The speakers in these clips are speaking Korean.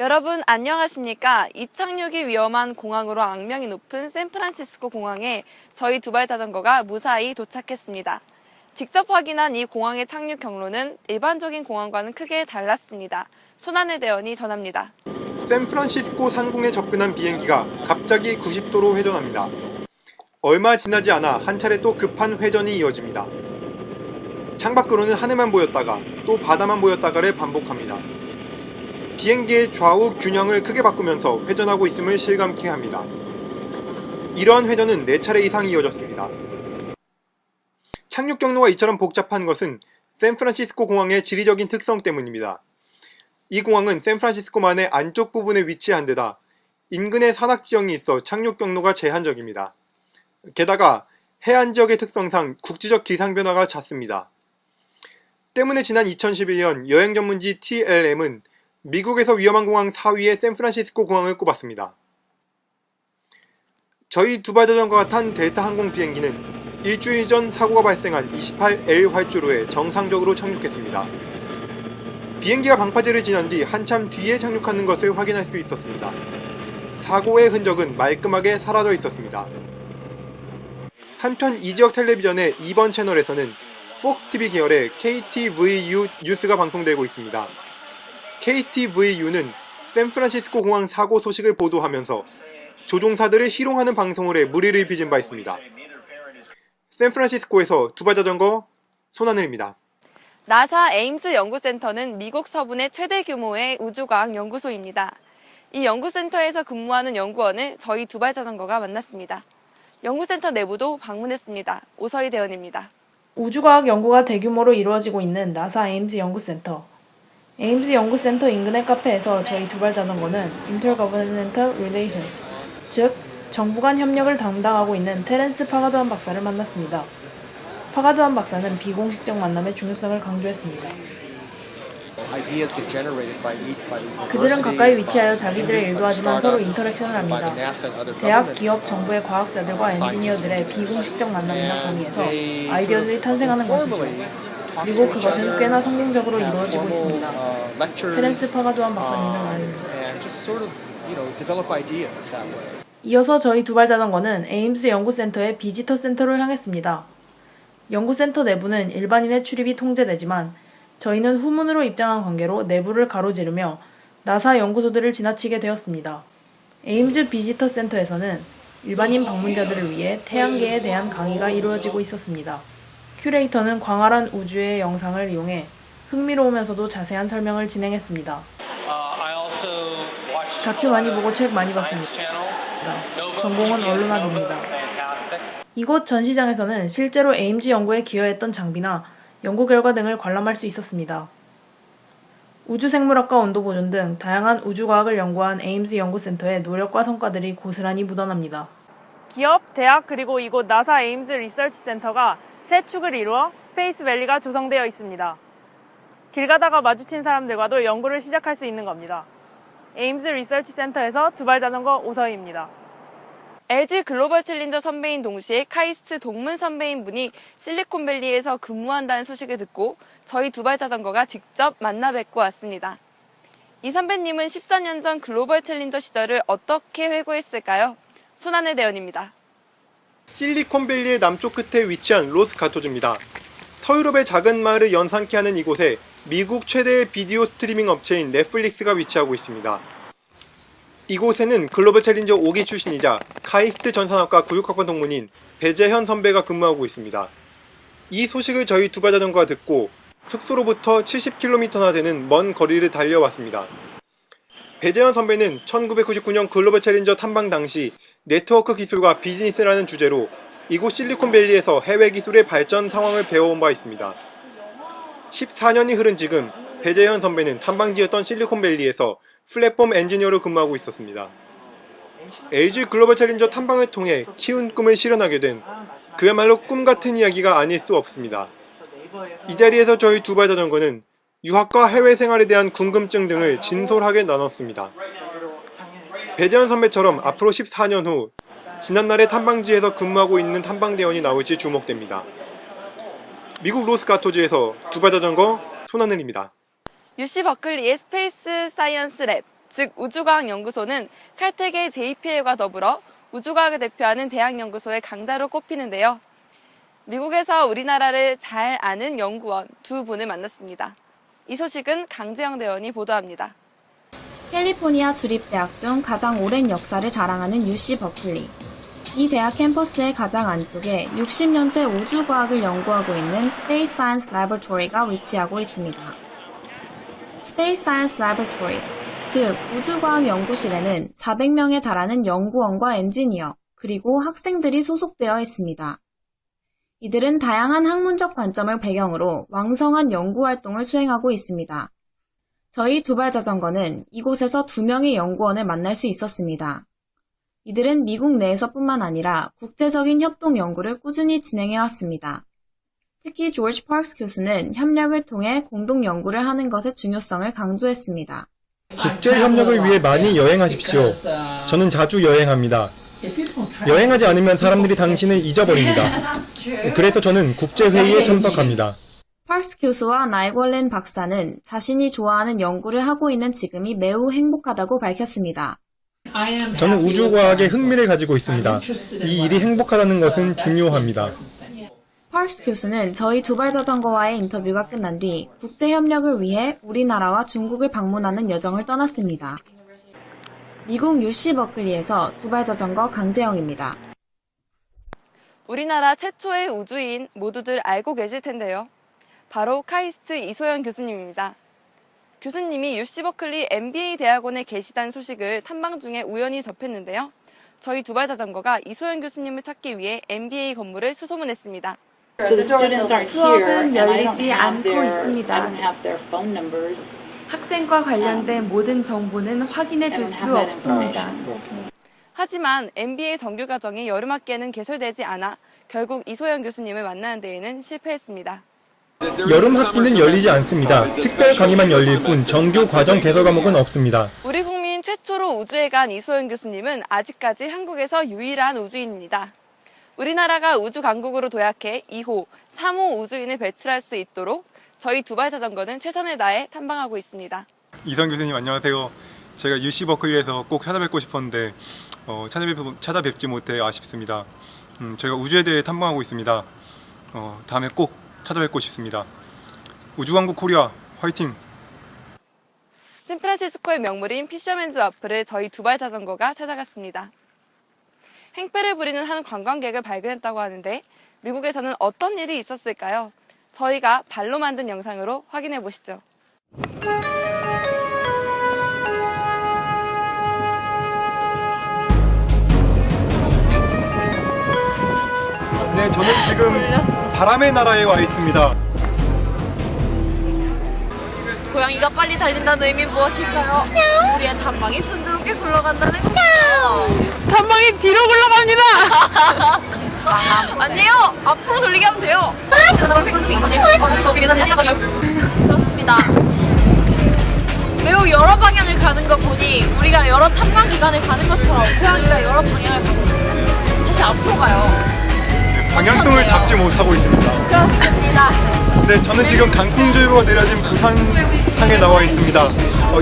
여러분 안녕하십니까? 이착륙이 위험한 공항으로 악명이 높은 샌프란시스코 공항에 저희 두발 자전거가 무사히 도착했습니다. 직접 확인한 이 공항의 착륙 경로는 일반적인 공항과는 크게 달랐습니다. 손안의 대원이 전합니다. 샌프란시스코 상공에 접근한 비행기가 갑자기 90도로 회전합니다. 얼마 지나지 않아 한 차례 또 급한 회전이 이어집니다. 창밖으로는 하늘만 보였다가 또 바다만 보였다가를 반복합니다. 비행기의 좌우 균형을 크게 바꾸면서 회전하고 있음을 실감케 합니다. 이러한 회전은 4차례 이상 이어졌습니다. 착륙 경로가 이처럼 복잡한 것은 샌프란시스코 공항의 지리적인 특성 때문입니다. 이 공항은 샌프란시스코만의 안쪽 부분에 위치한 데다 인근에 산악 지형이 있어 착륙 경로가 제한적입니다. 게다가 해안 지역의 특성상 국지적 기상 변화가 잦습니다. 때문에 지난 2011년 여행 전문지 TLM은 미국에서 위험한 공항 4위에 샌프란시스코 공항을 꼽았습니다. 저희 두발 자전거가 탄 델타 항공 비행기는 일주일 전 사고가 발생한 28L 활주로에 정상적으로 착륙했습니다. 비행기가 방파제를 지난 뒤 한참 뒤에 착륙하는 것을 확인할 수 있었습니다. 사고의 흔적은 말끔하게 사라져 있었습니다. 한편 이 지역 텔레비전의 2번 채널에서는 폭스TV 계열의 KTVU 뉴스가 방송되고 있습니다. KTVU는 샌프란시스코 공항 사고 소식을 보도하면서 조종사들을 희롱하는 방송을 해 물의를 빚은 바 있습니다. 샌프란시스코에서 두발 자전거 손하늘입니다. 나사 에임스 연구센터는 미국 서부의 최대 규모의 우주과학 연구소입니다. 이 연구센터에서 근무하는 연구원을 저희 두발 자전거가 만났습니다. 연구센터 내부도 방문했습니다. 오서희 대원입니다. 우주과학 연구가 대규모로 이루어지고 있는 나사 에임스 연구센터. 에임스 연구센터 인근의 카페에서 저희 두발 자전거는 Intergovernmental Relations, 즉 정부 간 협력을 담당하고 있는 테렌스 파가두안 박사를 만났습니다. 파가두안 박사는 비공식적 만남의 중요성을 강조했습니다. 그들은 가까이 위치하여 자기들의 일도 하지만 서로 인터랙션을 합니다. 대학, 기업, 정부의 과학자들과 엔지니어들의 비공식적 만남이나 강의에서 아이디어들이 탄생하는 것이죠. 그리고 그것은 꽤나 성공적으로 이루어지고 있습니다. 테렌스 파가두안 박사님의 말입니다. 이어서 저희 두발 자전거는 에임스 연구센터의 비지터 센터로 향했습니다. 연구센터 내부는 일반인의 출입이 통제되지만 저희는 후문으로 입장한 관계로 내부를 가로지르며 나사 연구소들을 지나치게 되었습니다. 에임즈 비지터 센터에서는 일반인 방문자들을 위해 태양계에 대한 강의가 이루어지고 있었습니다. 큐레이터는 광활한 우주의 영상을 이용해 흥미로우면서도 자세한 설명을 진행했습니다. 다큐 많이 보고 책 많이 봤습니다. 전공은 언론학입니다. 이곳 전시장에서는 실제로 에임즈 연구에 기여했던 장비나 연구 결과 등을 관람할 수 있었습니다. 우주생물학과 온도보존 등 다양한 우주과학을 연구한 에임스 연구센터의 노력과 성과들이 고스란히 묻어납니다. 기업, 대학 그리고 이곳 나사 에임스 리서치 센터가 세 축을 이루어 스페이스 밸리가 조성되어 있습니다. 길 가다가 마주친 사람들과도 연구를 시작할 수 있는 겁니다. 에임스 리서치 센터에서 두발 자전거 오서희입니다. LG 글로벌 챌린저 선배인 동시에 카이스트 동문 선배인 분이 실리콘밸리에서 근무한다는 소식을 듣고 저희 두발 자전거가 직접 만나 뵙고 왔습니다. 이 선배님은 14년 전 글로벌 챌린저 시절을 어떻게 회고했을까요? 손안의 대원입니다. 실리콘밸리의 남쪽 끝에 위치한 로스가토주입니다. 서유럽의 작은 마을을 연상케 하는 이곳에 미국 최대의 비디오 스트리밍 업체인 넷플릭스가 위치하고 있습니다. 이곳에는 글로벌 챌린저 5기 출신이자 카이스트 전산학과 96학번 동문인 배재현 선배가 근무하고 있습니다. 이 소식을 저희 두발 자전거가 듣고 숙소로부터 70km나 되는 먼 거리를 달려왔습니다. 배재현 선배는 1999년 글로벌 챌린저 탐방 당시 네트워크 기술과 비즈니스라는 주제로 이곳 실리콘밸리에서 해외 기술의 발전 상황을 배워온 바 있습니다. 14년이 흐른 지금 배재현 선배는 탐방지였던 실리콘밸리에서 플랫폼 엔지니어로 근무하고 있었습니다. LG 글로벌 챌린저 탐방을 통해 키운 꿈을 실현하게 된 그야말로 꿈같은 이야기가 아닐 수 없습니다. 이 자리에서 저희 두발 자전거는 유학과 해외 생활에 대한 궁금증 등을 진솔하게 나눴습니다. 배재현 선배처럼 앞으로 14년 후 지난날의 탐방지에서 근무하고 있는 탐방대원이 나올지 주목됩니다. 미국 로스가토주에서 두발 자전거 손하늘입니다. UC 버클리의 스페이스 사이언스 랩, 즉 우주과학연구소는 칼텍의 JPL과 더불어 우주과학을 대표하는 대학연구소의 강자로 꼽히는데요. 미국에서 우리나라를 잘 아는 연구원 두 분을 만났습니다. 이 소식은 강재영 대원이 보도합니다. 캘리포니아 주립대학 중 가장 오랜 역사를 자랑하는 UC 버클리. 이 대학 캠퍼스의 가장 안쪽에 60년째 우주과학을 연구하고 있는 Space Science Laboratory가 위치하고 있습니다. Space Science Laboratory, 즉 우주과학 연구실에는 400명에 달하는 연구원과 엔지니어, 그리고 학생들이 소속되어 있습니다. 이들은 다양한 학문적 관점을 배경으로 왕성한 연구활동을 수행하고 있습니다. 저희 두발자전거는 이곳에서 2명의 연구원을 만날 수 있었습니다. 이들은 미국 내에서뿐만 아니라 국제적인 협동 연구를 꾸준히 진행해왔습니다. 특히 조지 파크스 교수는 협력을 통해 공동 연구를 하는 것의 중요성을 강조했습니다. 국제 협력을 위해 많이 여행하십시오. 저는 자주 여행합니다. 여행하지 않으면 사람들이 당신을 잊어버립니다. 그래서 저는 국제회의에 참석합니다. 파크스 교수와 나이골렌 박사는 자신이 좋아하는 연구를 하고 있는 지금이 매우 행복하다고 밝혔습니다. 저는 우주과학에 흥미를 가지고 있습니다. 이 일이 행복하다는 것은 중요합니다. 파크스 교수는 저희 두발자전거와의 인터뷰가 끝난 뒤 국제협력을 위해 우리나라와 중국을 방문하는 여정을 떠났습니다. 미국 UC 버클리에서 두발자전거 강재영입니다. 우리나라 최초의 우주인 모두들 알고 계실 텐데요. 바로 카이스트 이소연 교수님입니다. 교수님이 UC 버클리 MBA 대학원에 계시다는 소식을 탐방 중에 우연히 접했는데요. 저희 두발자전거가 이소연 교수님을 찾기 위해 MBA 건물을 수소문했습니다. 수업은 열리지 않고 있습니다. 학생과 관련된 모든 정보는 확인해 줄 수 없습니다. 하지만 MBA 정규과정이 여름학기에는 개설되지 않아 결국 이소연 교수님을 만나는 데에는 실패했습니다. 여름 학기는 열리지 않습니다. 특별 강의만 열릴 뿐 정규 과정 개설 과목은 없습니다. 우리 국민 최초로 우주에 간 이소연 교수님은 아직까지 한국에서 유일한 우주인입니다. 우리나라가 우주 강국으로 도약해 2호, 3호 우주인을 배출할 수 있도록 저희 두발자전거는 최선을 다해 탐방하고 있습니다. 이선 교수님 안녕하세요. 제가 UC 버클리에서 꼭 찾아뵙고 싶었는데 찾아뵙지 못해 아쉽습니다. 저희가 우주에 대해 탐방하고 있습니다. 다음에 꼭 찾아뵙고 싶습니다. 우주왕국 코리아 화이팅! 샌프란시스코의 명물인 피셔맨즈 와플을 저희 두발자전거가 찾아갔습니다. 행패를 부리는 한 관광객을 발견했다고 하는데 미국에서는 어떤 일이 있었을까요? 저희가 발로 만든 영상으로 확인해 보시죠. 네, 저는 지금 바람의 나라에 와 있습니다. 고양이가 빨리 달린다는 의미 무엇일까요? 우리의 탐방이 순조롭게 굴러간다는 거죠. 탐방이 뒤로 굴러갑니다. 아니에요. 앞으로 돌리게 하면 돼요. 그렇습니다. 매우 여러 방향을 가는 것 보니 우리가 여러 탐방 기관을 가는 것처럼 고양이가 여러 방향을 가고 있어요. 다시 앞으로 가요. 방향성을 잡지 못하고 있습니다. 그렇습니다. 네, 저는 지금 강풍주의보가 내려진 부산항에 나와 있습니다.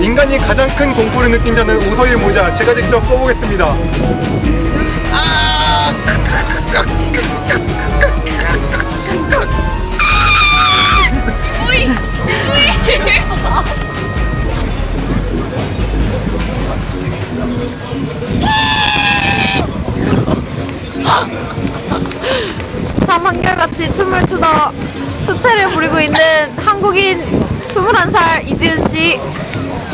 인간이 가장 큰 공포를 느낀 자는 우서의 모자, 제가 직접 써보겠습니다. 참 한결같이 춤을 추다 추태를 부리고 있는 한국인 21살 이지은 씨.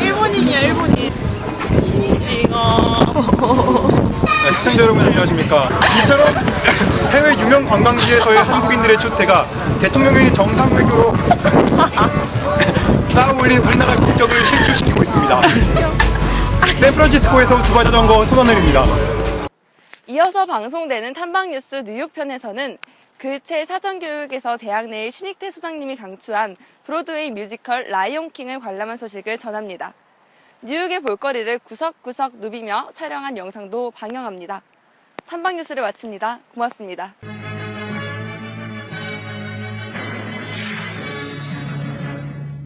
일본인이야, 일본인. 네, 시청자 여러분 안녕하십니까. 이처럼 해외 유명 관광지에서의 한국인들의 추태가 대통령의 정상 외교로 쌓아올린 우리나라 국적을 실추시키고 있습니다. 샌프란시스코에서 두발자전거 소선을입니다. 이어서 방송되는 탐방뉴스 뉴욕편에서는 글체 사전교육에서 대학 내의 신익태 소장님이 강추한 브로드웨이 뮤지컬 라이온킹을 관람한 소식을 전합니다. 뉴욕의 볼거리를 구석구석 누비며 촬영한 영상도 방영합니다. 탐방뉴스를 마칩니다. 고맙습니다.